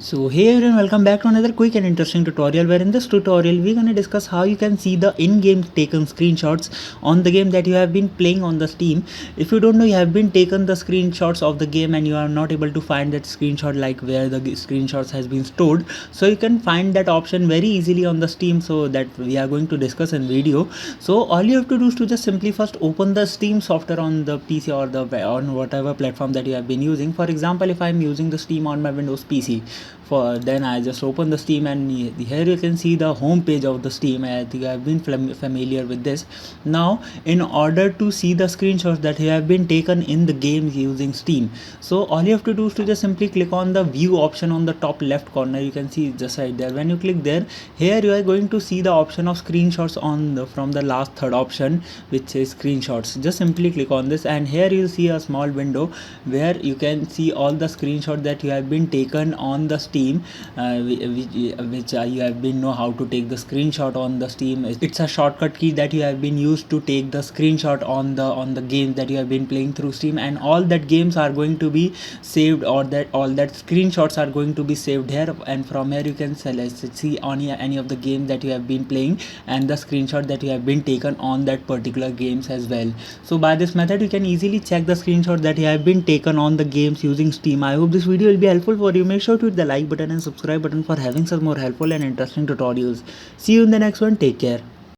So hey everyone, welcome back to another quick and interesting tutorial, where in this tutorial we're gonna discuss how you can see the in-game taken screenshots on the game that you have been playing on the Steam. If you don't know, you have been taken the screenshots of the game and you are not able to find that screenshot, like where the screenshots has been stored, so you can find that option very easily on the Steam. So that we are going to discuss in video. So all you have to do is to just simply first open the Steam software on the PC or the on whatever platform that you have been using. For example, if I'm using the Steam on my Windows PC, for then I just open the Steam, and here you can see the home page of the Steam. I think I've been familiar with this. Now in order to see the screenshots that have been taken in the game using Steam, so all you have to do is to just simply click on the view option on the top left corner. You can see just right there. When you click there, here you are going to see the option of screenshots on the from the last third option, which is screenshots. Just simply click on this, and here you see a small window where you can see all the screenshots that you have been taken on the Steam, which you have been know how to take the screenshot on the Steam. It's a shortcut key that you have been used to take the screenshot on the games that you have been playing through Steam, and all that games are going to be saved, or that all that screenshots are going to be saved here. And from here you can see on any of the games that you have been playing and the screenshot that you have been taken on that particular games as well. So by this method you can easily check the screenshot that you have been taken on the games using Steam. I hope this video will be helpful for you. Make sure to hit the like button and subscribe button for having some more helpful and interesting tutorials. See you in the next one. Take care.